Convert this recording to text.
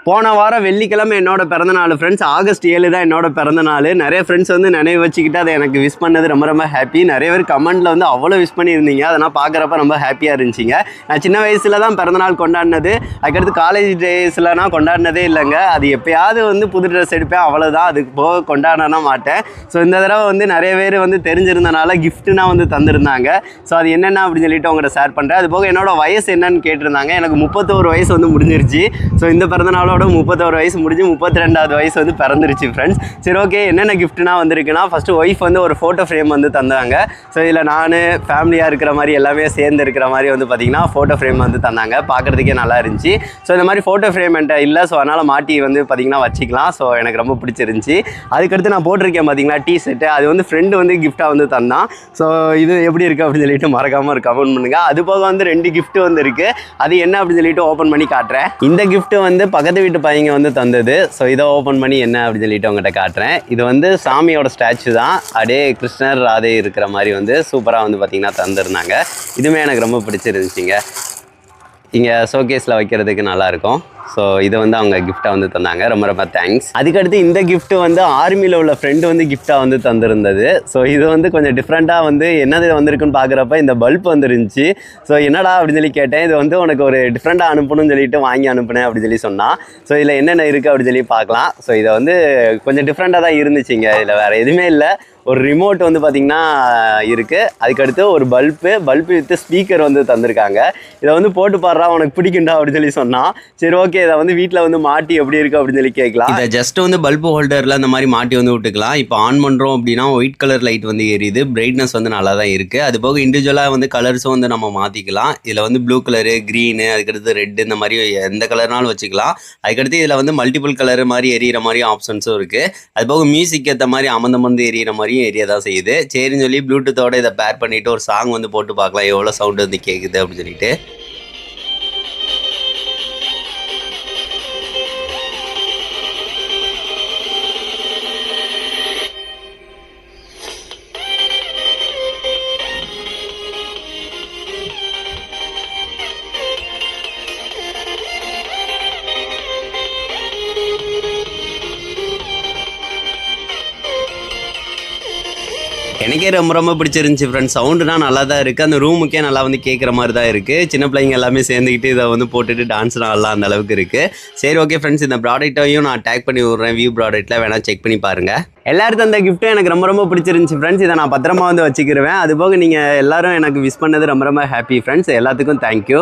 போன வாரம் வெள்ளிக்கிழமை என்னோட பிறந்தநாள் ஃப்ரெண்ட்ஸ். ஆகஸ்ட் 7 தான் என்னோட பிறந்தநாள். நிறைய ஃப்ரெண்ட்ஸ் வந்து நினைவு வச்சுக்கிட்டு அதை எனக்கு விஷ் பண்ணது ரொம்ப ரொம்ப ஹாப்பி. நிறைய பேர் கமெண்ட்டில் வந்து அவ்வளோ விஷ் பண்ணியிருந்தீங்க. அதை நான் பார்க்குறப்ப ரொம்ப ஹாப்பியாக இருந்துச்சிங்க. நான் சின்ன வயசில் தான் பிறந்தநாள் கொண்டாடினது. அதுக்கடுத்து காலேஜ் டேஸில் நான் கொண்டாடினதே இல்லைங்க. அது எப்போயாவது வந்து புது ட்ரெஸ் எடுப்பேன், அவ்வளோதான். அதுக்கு போக கொண்டாடனா மாட்டேன். ஸோ இந்த தடவை வந்து நிறைய பேர் வந்து தெரிஞ்சிருந்தனால கிஃப்ட்டுனா வந்து தந்திருந்தாங்க. ஸோ அது என்னென்ன அப்படின்னு சொல்லிட்டு உங்கள்கிட்ட ஷேர் பண்ணுறேன். அது போக என்னோட வயசு என்னன்னு கேட்டிருந்தாங்க. எனக்கு 31 வயசு வந்து முடிஞ்சிருச்சு. ஸோ இந்த பிறந்தநாளோட 31 வயசு முடிஞ்சு 32வது வயசு வந்து பிறந்துருச்சு ஃப்ரெண்ட்ஸ். சரி, ஓகே, என்னென்ன கிஃப்ட்னா வந்திருக்குன்னா, ஃபஸ்ட்டு ஒய்ஃப் வந்து ஒரு ஃபோட்டோ ஃப்ரேம் வந்து தந்தாங்க. ஸோ இதில் நான் ஃபேமிலியாக இருக்கிற மாதிரி எல்லாமே சேர்ந்து இருக்கிற மாதிரி வந்து பார்த்திங்கன்னா ஃபோட்டோ ஃப்ரேம் வந்து தந்தாங்க. பார்க்குறதுக்கே நல்லா இருந்துச்சு. ஸோ இந்த மாதிரி ஃபோட்டோ ஃப்ரேம் என்கிட்ட இல்லை. ஸோ அதனால் மாட்டி வந்து பார்த்திங்கன்னா வச்சுக்கலாம். ஸோ எனக்கு ரொம்ப பிடிச்சிருந்துச்சி. அதுக்கடுத்து நான் போட்டிருக்கேன் பார்த்திங்களா T-ஷர்ட்டு. அது வந்து ஃப்ரெண்டு வந்து கிஃப்ட்டாக வந்து தந்தான். ஸோ இது எப்படி இருக்குது அப்படின்னு சொல்லிட்டு மறக்காமல் ஒரு கமெண்ட் பண்ணுங்கள். அது போக வந்து 2 கிஃப்ட்டு வந்து இருக்குது. அது என்ன அப்படின்னு சொல்லிட்டு ஓப்பன் பண்ணி காட்டுறேன். இந்த கிஃப்ட்டு வந்து பக்கத்து வீட்டு பையங்க வந்து தந்தது. ஸோ இதை ஓப்பன் பண்ணி என்ன அப்படின்னு சொல்லிட்டு உங்கள்கிட்ட காட்டுறேன். இது வந்து சாமியோட ஸ்டாச்சு தான். அப்படியே கிருஷ்ணர் ராதே இருக்கிற மாதிரி வந்து சூப்பராக வந்து பார்த்திங்கன்னா தந்துருந்தாங்க. இதுவுமே எனக்கு ரொம்ப பிடிச்சிருந்துச்சிங்க. இங்கே ஷோகேஸில் வைக்கிறதுக்கு நல்லாயிருக்கும். ஸோ இதை வந்து அவங்க கிஃப்டாக வந்து தந்தாங்க. ரொம்ப ரொம்ப தேங்க்ஸ். அதுக்கடுத்து இந்த கிஃப்ட்டு வந்து ஆர்மியில் உள்ள ஃப்ரெண்டு வந்து கிஃப்டாக வந்து தந்திருந்தது. ஸோ இது வந்து கொஞ்சம் டிஃப்ரெண்ட்டாக வந்து என்னது வந்திருக்குன்னு பார்க்குறப்ப இந்த பல்ப் வந்துருந்துச்சு. ஸோ என்னடா அப்படின்னு சொல்லி கேட்டேன். இது வந்து உனக்கு ஒரு டிஃப்ரெண்ட்டாக அனுப்பணும்னு சொல்லிட்டு வாங்கி அனுப்புனேன் அப்படின்னு சொல்லி சொன்னான். ஸோ இதில் என்னென்ன இருக்குது அப்படின்னு சொல்லி பார்க்கலாம். ஸோ இதை வந்து கொஞ்சம் டிஃப்ரெண்ட்டாக தான் இருந்துச்சுங்க. இதில் வேறு எதுவுமே இல்லை. ஒரு ரிமோட் வந்து பார்த்திங்கன்னா இருக்குது. அதுக்கடுத்து ஒரு பல்பு வித் ஸ்பீக்கர் வந்து தந்திருக்காங்க. இதை வந்து போட்டு பாடுறா, உனக்கு பிடிக்குண்டா அப்படின்னு சொல்லி சொன்னான். சரி, ஓகே, இதை வந்து வீட்டில் வந்து மாட்டி எப்படி இருக்குது அப்படின்னு சொல்லி கேட்கலாம். இதை ஜஸ்ட் வந்து பல்பு ஹோல்டரில் அந்த மாதிரி மாட்டி வந்து விட்டுக்கலாம். இப்போ ஆன் பண்ணுறோம் அப்படின்னா ஒயிட் கலர் லைட் வந்து எரியுது. பிரைட்னஸ் வந்து நல்லா தான் இருக்குது. அது போக இண்டிவிஜுவலாக வந்து கலர்ஸும் வந்து நம்ம மாற்றிக்கலாம். இதில் வந்து ப்ளூ கலரு, க்ரீனு, அதுக்கடுத்து ரெட்டு, இந்த மாதிரி எந்த கலர்னாலும் வச்சுக்கலாம். அதுக்கடுத்து இதில் வந்து மல்டிபிள் கலர் மாதிரி எரியிற மாதிரி ஆப்ஷன்ஸும் இருக்குது. அது போக மியூசிக் ஏற்ற மாதிரி அமர்ந்து எரியிற மாதிரி ஏரியா தான் செய்யுது. சரின்னு சொல்லி ப்ளூடூத்தோட இதை பேர் பண்ணிட்டு ஒரு சாங் வந்து போட்டு பார்க்கலாம் எவ்வளோ சவுண்ட் வந்து கேட்குது அப்படின்னு சொல்லிட்டு. எனக்கே ரொம்ப ரொம்ப பிடிச்சிருந்துச்சி ஃப்ரெண்ட்ஸ். சவுண்டுனா நல்லா தான் இருக்குது. அந்த ரூமுக்கே நல்லா வந்து கேட்குற மாதிரி தான் இருக்குது. சின்ன பிள்ளைங்க எல்லாமே சேர்ந்துக்கிட்டு இதை வந்து போட்டுட்டு டான்ஸ்லாம் நல்லா அந்த அளவுக்கு இருக்குது. சரி, ஓகே ஃப்ரெண்ட்ஸ், இந்த ப்ராடக்ட்டையும் நான் டேக் பண்ணி விட்றேன். வியூ ப்ராடக்ட்டில் வேணால் செக் பண்ணி பாருங்கள். எல்லாருக்கும் அந்த கிஃப்ட்டும் எனக்கு ரொம்ப ரொம்ப பிடிச்சிருந்துச்சி ஃப்ரெண்ட்ஸ். இதை நான் பத்திரமா வந்து வச்சுக்கிருவேன். அதுபோக நீங்கள் எல்லோரும் எனக்கு விஷ் பண்ணது ரொம்ப ரொம்ப ஹாப்பி ஃப்ரெண்ட்ஸ். எல்லாத்துக்கும் தேங்க்யூ.